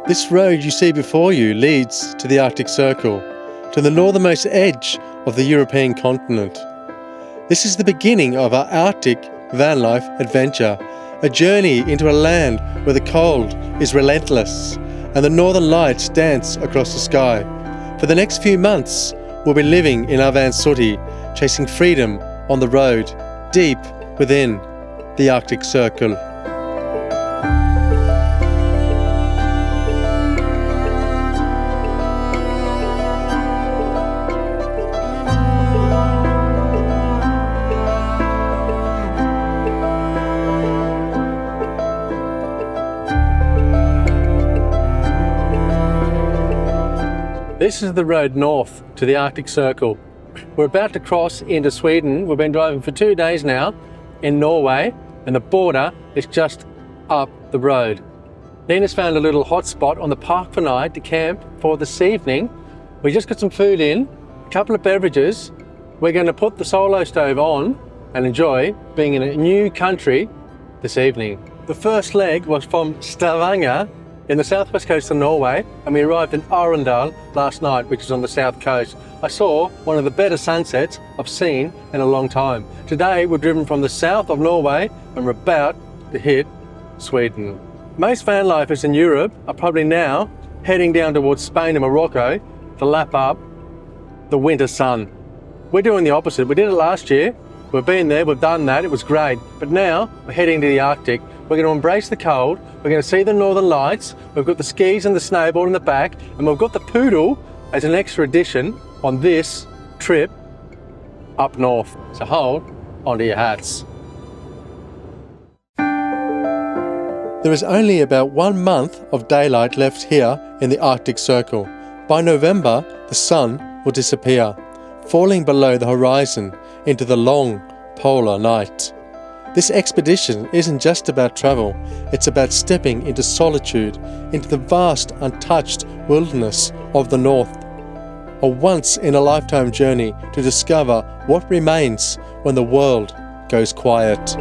This road you see before you leads to the Arctic Circle, to the northernmost edge of the European continent. This is the beginning of our Arctic van life adventure, a journey into a land where the cold is relentless and the northern lights dance across the sky. For the next few months, we'll be living in our van sooty, chasing freedom on the road, deep within the Arctic Circle. This is the road north to the Arctic Circle. We're about to cross into Sweden. We've been driving for 2 days now in Norway, and the border is just up the road. Nina's found a little hot spot on the park for night to camp for this evening. We just got some food in, a couple of beverages. We're going to put the solo stove on and enjoy being in a new country this evening. The first leg was from Stavanger in the southwest coast of Norway, and we arrived in Arendal last night, which is on the south coast. I saw one of the better sunsets I've seen in a long time. Today we're driven from the south of Norway and we're about to hit Sweden. Most van lifers in Europe are probably now heading down towards Spain and Morocco to lap up the winter sun. We're doing the opposite. We did it last year. We've been there, we've done that, it was great. But now we're heading to the Arctic. We're going to embrace the cold, we're going to see the northern lights, we've got the skis and the snowboard in the back, and we've got the poodle as an extra addition on this trip up north. So hold onto your hats. There is only about 1 month of daylight left here in the Arctic Circle. By November, the sun will disappear, falling below the horizon into the long polar night. This expedition isn't just about travel, it's about stepping into solitude, into the vast untouched wilderness of the north. A once-in-a-lifetime journey to discover what remains when the world goes quiet.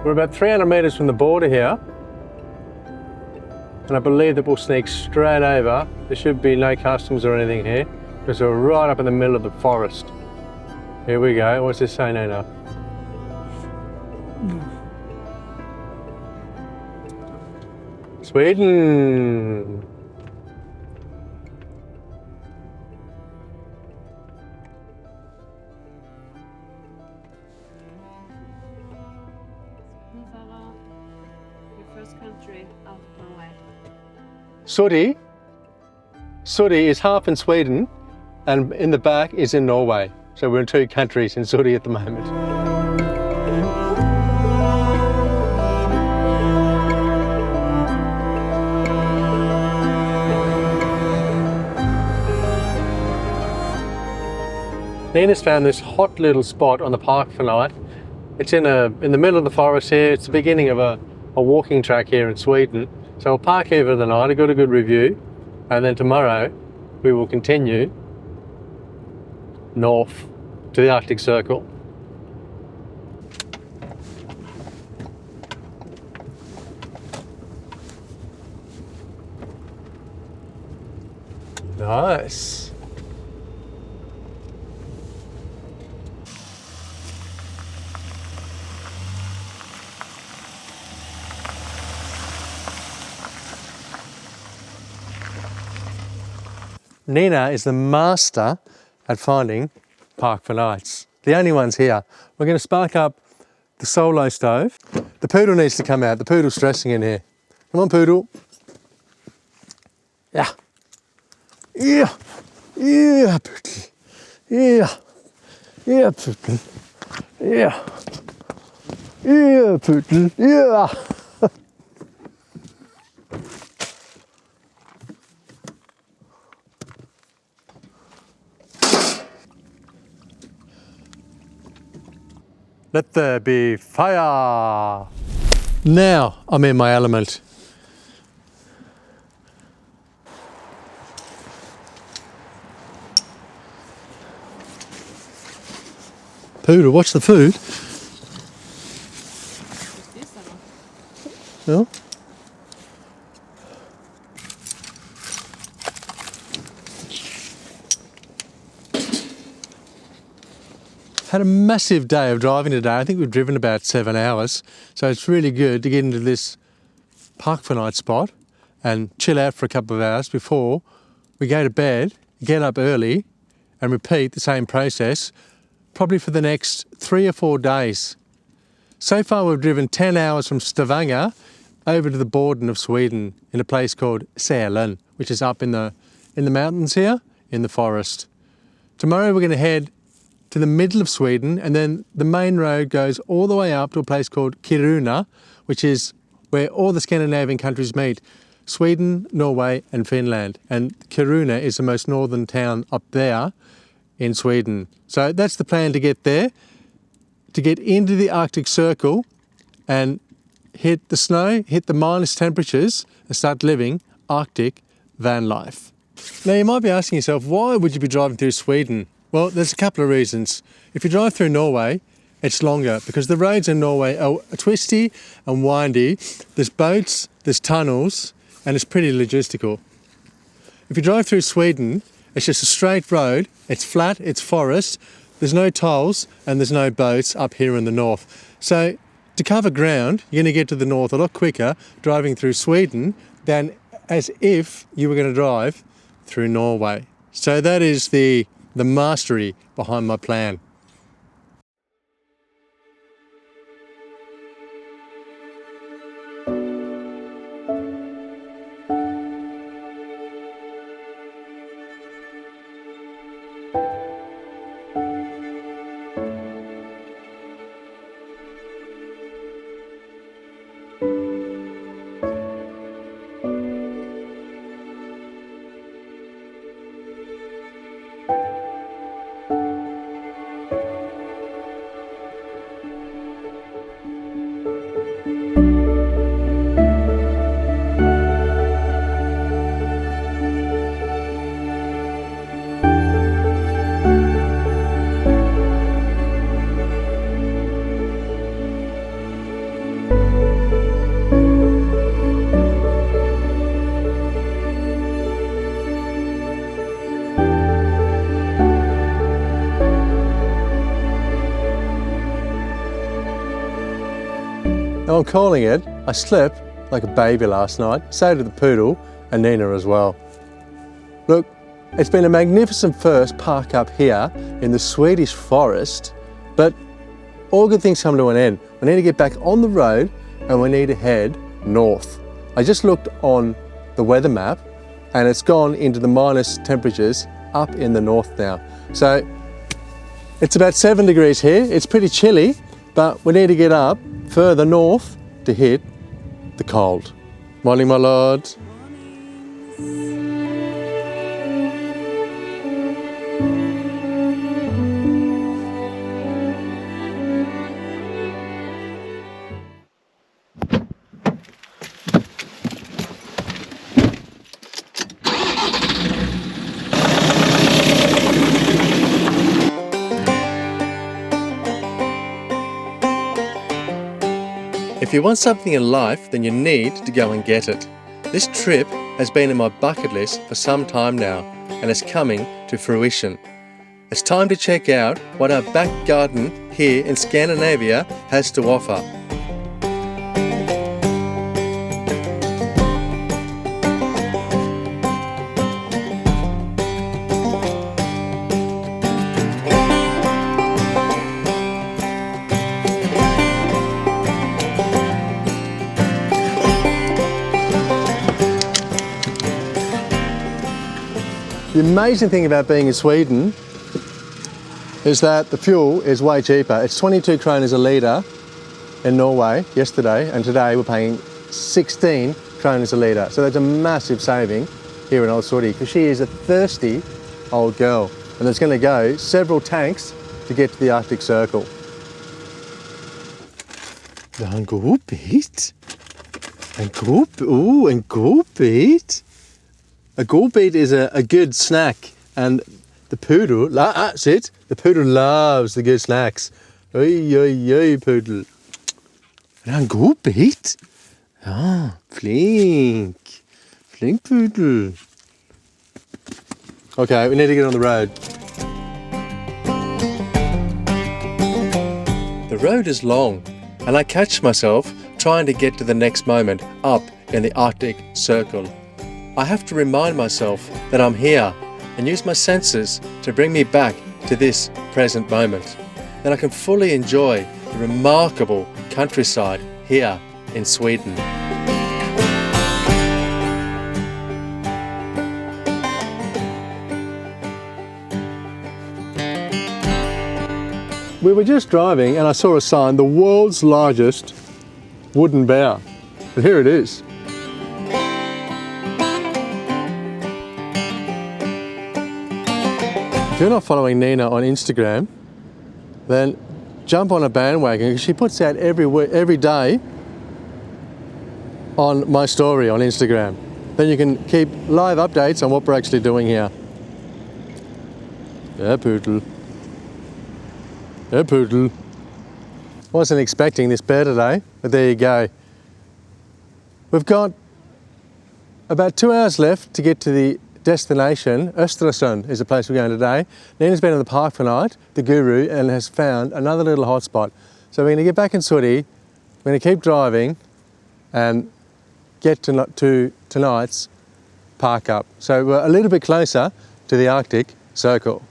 We're about 300 metres from the border here, and I believe that we'll sneak straight over. There should be no customs or anything here, because we're right up in the middle of the forest. Here we go. What's this say now? Sweden! Your first country out of Norway. Sooty is half in Sweden, and in the back is in Norway. So we're in 2 countries in Sooty at the moment. Nina's found this hot little spot on the park for night. It's in the middle of the forest here. It's the beginning of a walking track here in Sweden. So we'll park here for the night. I got a good review, and then tomorrow we will continue north to the Arctic Circle. Nice. Nina is the master at finding park for nights. The only ones here. We're going to spark up the solo stove. The poodle needs to come out. The poodle's stressing in here. Come on, poodle. Yeah. Yeah. Yeah, poodle. Yeah. Yeah, poodle. Yeah. Yeah, poodle. Yeah. Let there be fire! Now I'm in my element. Poodle, what's the food? No? Had a massive day of driving today. I think we've driven about 7 hours. So it's really good to get into this park for night spot and chill out for a couple of hours before we go to bed, get up early and repeat the same process probably for the next 3 or 4 days. So far we've driven 10 hours from Stavanger over to the border of Sweden in a place called Sälen, which is up in the mountains here in the forest. Tomorrow we're going to head to the middle of Sweden, and then the main road goes all the way up to a place called Kiruna, which is where all the Scandinavian countries meet. Sweden, Norway and Finland. And Kiruna is the most northern town up there in Sweden. So that's the plan, to get there, to get into the Arctic Circle and hit the snow, hit the minus temperatures and start living Arctic van life. Now you might be asking yourself, why would you be driving through Sweden? Well, there's a couple of reasons. If you drive through Norway, it's longer because the roads in Norway are twisty and windy. There's boats, there's tunnels, and it's pretty logistical. If you drive through Sweden, it's just a straight road, it's flat, it's forest, there's no tolls and there's no boats up here in the north. So to cover ground, you're going to get to the north a lot quicker driving through Sweden than as if you were going to drive through Norway. So that is the mastery behind my plan. Now I'm calling it. I slept like a baby last night, so did the poodle and Nina as well. Look, it's been a magnificent first park up here in the Swedish forest, but all good things come to an end. We need to get back on the road and we need to head north. I just looked on the weather map and it's gone into the minus temperatures up in the north now. So it's about 7 degrees here. It's pretty chilly, but we need to get up further north to hit the cold. Morning, my lord. If you want something in life, then you need to go and get it. This trip has been in my bucket list for some time now, and it's coming to fruition. It's time to check out what our back garden here in Scandinavia has to offer. The amazing thing about being in Sweden is that the fuel is way cheaper. It's 22 kroners a litre in Norway yesterday, and today we're paying 16 kroners a litre. So that's a massive saving here in Old Sweden, because she is a thirsty old girl, and there's going to go several tanks to get to the Arctic Circle. En god bit. En god bit. A god bit is a good snack, and the poodle, that's it, the poodle loves the good snacks. Oi, oi, oi, poodle. En god bit. Ah, flink. Flink poodle. Okay, we need to get on the road. The road is long, and I catch myself trying to get to the next moment up in the Arctic Circle. I have to remind myself that I'm here and use my senses to bring me back to this present moment. Then I can fully enjoy the remarkable countryside here in Sweden. We were just driving and I saw a sign, the world's largest wooden bower. And here it is. If you're not following Nina on Instagram, then jump on a bandwagon. She puts out every day on my story on Instagram. Then you can keep live updates on what we're actually doing here. Yeah, poodle. Yeah, poodle. Wasn't expecting this bear today, but there you go. We've got about 2 hours left to get to the destination. Östersund is the place we're going today. Nina's been in the park for night, the guru, and has found another little hotspot. So we're going to get back in Sooty, we're going to keep driving and get to tonight's park up. So we're a little bit closer to the Arctic Circle.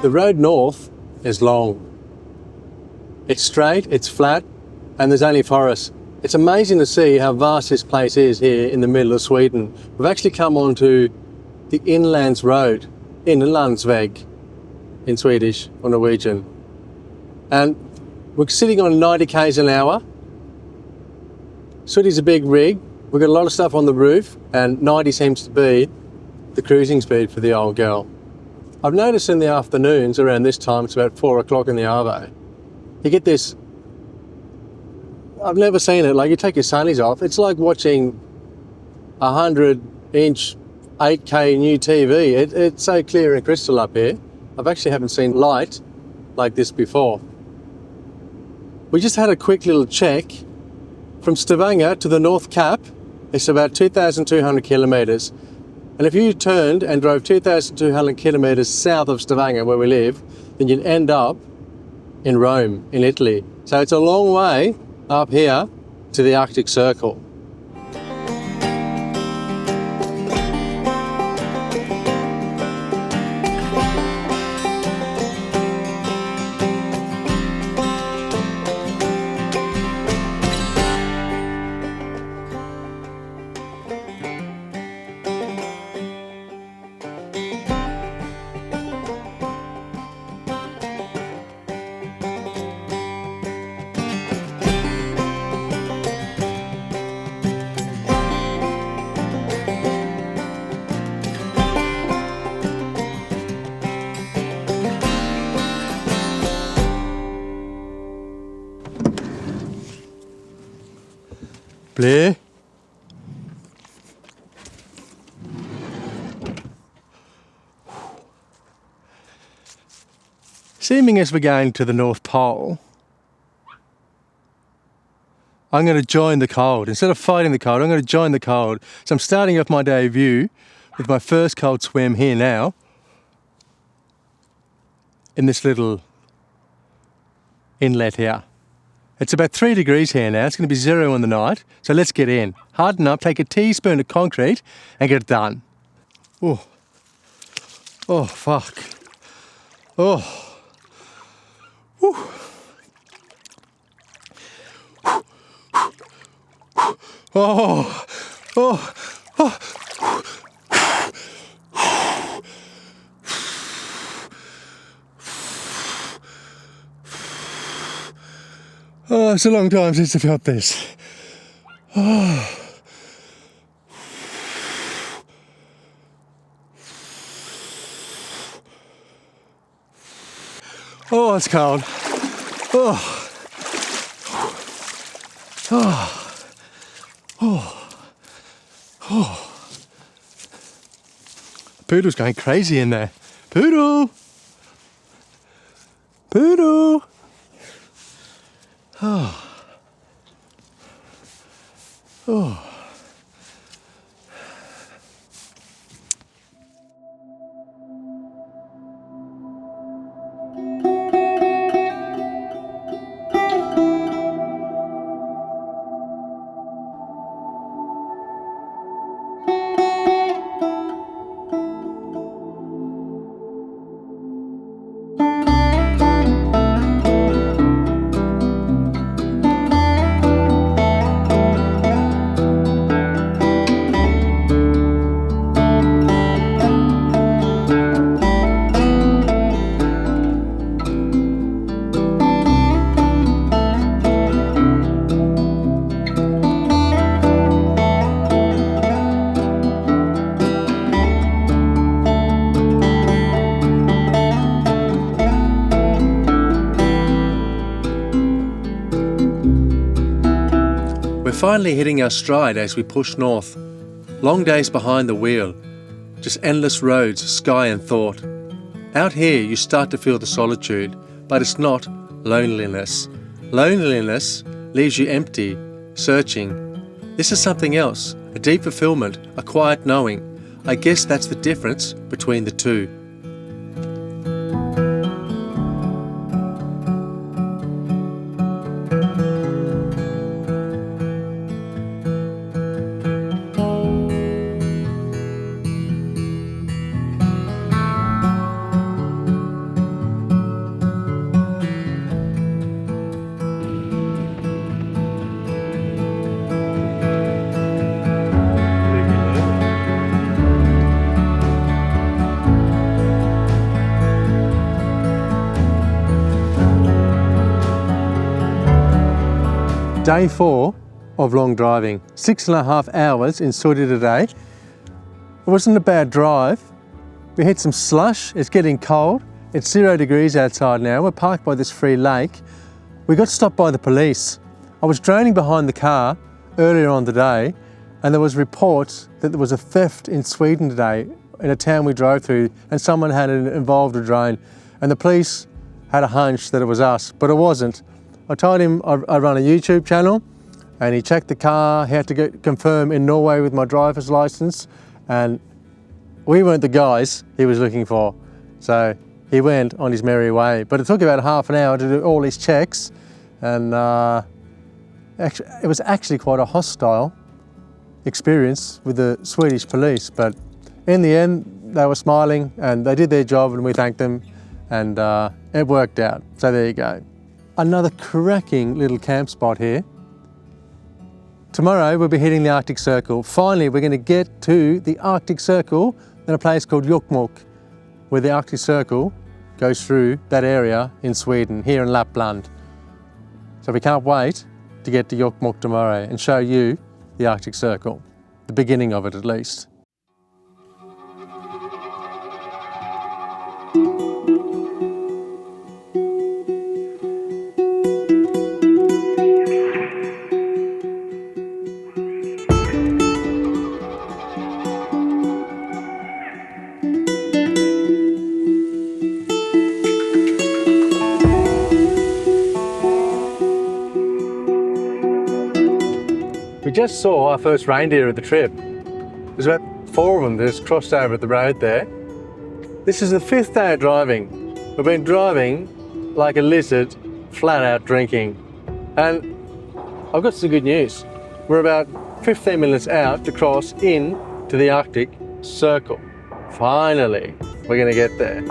The road north is long. It's straight, it's flat, and there's only forest. It's amazing to see how vast this place is here in the middle of Sweden. We've actually come onto the Inlands Road, Inlandsväg in Swedish or Norwegian. And we're sitting on 90 k's an hour. Sooty's a big rig. We've got a lot of stuff on the roof, and 90 seems to be the cruising speed for the old girl. I've noticed in the afternoons around this time, it's about 4 o'clock in the arvo, you get this, I've never seen it, like you take your sunnies off, it's like watching 100-inch 8K new TV. It's so clear and crystal up here. I've actually haven't seen light like this before. We just had a quick little check. From Stavanger to the North Cap, it's about 2,200 kilometres. And if you turned and drove 2,200 kilometres south of Stavanger, where we live, then you'd end up in Rome, in Italy. So it's a long way up here to the Arctic Circle. Play. Seeming as we're going to the North Pole, I'm going to join the cold. Instead of fighting the cold, I'm going to join the cold. So I'm starting off my debut with my first cold swim here now in this little inlet here. It's about 3 degrees here now. It's going to be 0 in the night. So let's get in. Harden up, take a teaspoon of concrete and get it done. Oh, oh, fuck. Oh. Whew. Oh, oh, oh. Oh, it's a long time since I felt this. Oh. Oh, it's cold. Oh. Oh. Oh. Oh. Poodle's going crazy in there. Poodle! Poodle! Oh. Oh. We're finally hitting our stride as we push north. Long days behind the wheel, just endless roads, sky and thought. Out here you start to feel the solitude, but it's not loneliness. Loneliness leaves you empty, searching. This is something else, a deep fulfillment, a quiet knowing. I guess that's the difference between the two. Day 4 of long driving, 6.5 hours in Sudi today. It wasn't a bad drive. We hit some slush, it's getting cold. It's 0 degrees outside now. We're parked by this free lake. We got stopped by the police. I was droning behind the car earlier on today and there was reports that there was a theft in Sweden today in a town we drove through and someone had involved a drone and the police had a hunch that it was us, but it wasn't. I told him I run a YouTube channel and he checked the car, he had to confirm in Norway with my driver's license and we weren't the guys he was looking for. So he went on his merry way. But it took about half an hour to do all his checks and it was actually quite a hostile experience with the Swedish police. But in the end, they were smiling and they did their job and we thanked them and it worked out. So there you go. Another cracking little camp spot here. Tomorrow we'll be hitting the Arctic Circle. Finally, we're going to get to the Arctic Circle in a place called Jokkmokk, where the Arctic Circle goes through that area in Sweden, here in Lapland. So we can't wait to get to Jokkmokk tomorrow and show you the Arctic Circle, the beginning of it at least. We just saw our first reindeer of the trip. There's about 4 of them that just crossed over at the road there. This is the 5th day of driving. We've been driving like a lizard, flat out drinking. And I've got some good news. We're about 15 minutes out to cross in to the Arctic Circle. Finally, we're gonna get there.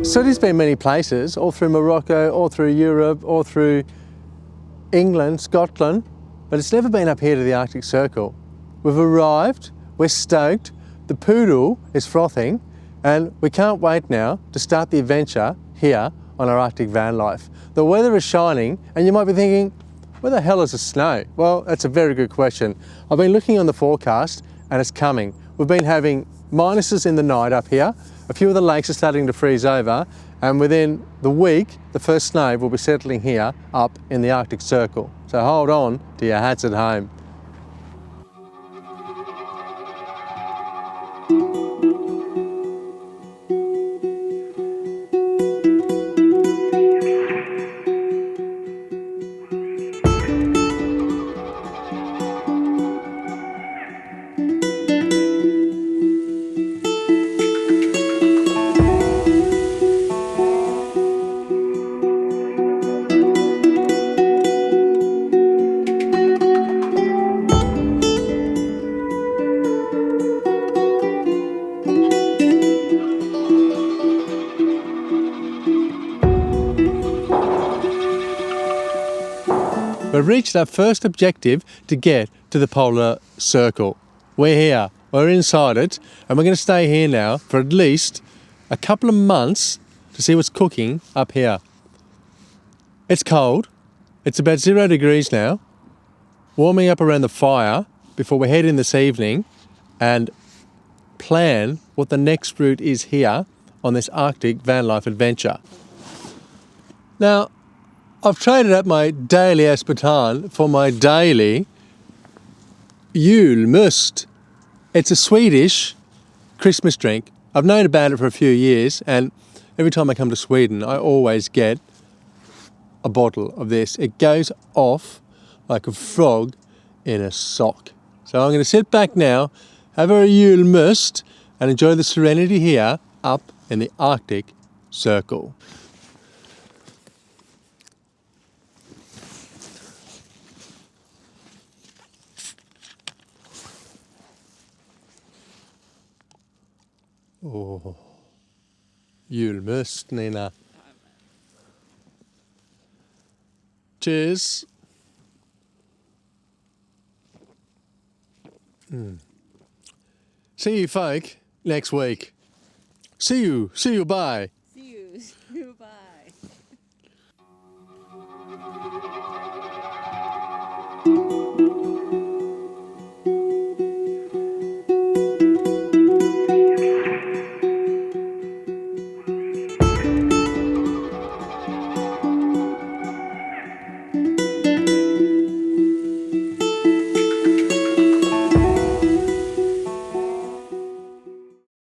Study's been many places, all through Morocco, all through Europe, all through England, Scotland, but it's never been up here to the Arctic Circle. We've arrived, we're stoked, the poodle is frothing, and we can't wait now to start the adventure here on our Arctic van life. The weather is shining, and you might be thinking, where the hell is the snow? Well, that's a very good question. I've been looking on the forecast, and it's coming. We've been having minuses in the night up here. A few of the lakes are starting to freeze over, and within the week, the first snow will be settling here up in the Arctic Circle. So hold on to your hats at home. We've reached our first objective to get to the polar circle. We're here, we're inside it, and we're going to stay here now for at least a couple of months to see what's cooking up here. It's cold, it's about 0 degrees now, warming up around the fire before we head in this evening and plan what the next route is here on this Arctic van life adventure. Now, I've traded up my daily aspartame for my daily julmust. It's a Swedish Christmas drink. I've known about it for a few years, and every time I come to Sweden, I always get a bottle of this. It goes off like a frog in a sock. So I'm going to sit back now, have a julmust, and enjoy the serenity here up in the Arctic Circle. Oh, julmust, Nina. Cheers. See you, folk, next week. See you, bye. See you. Bye.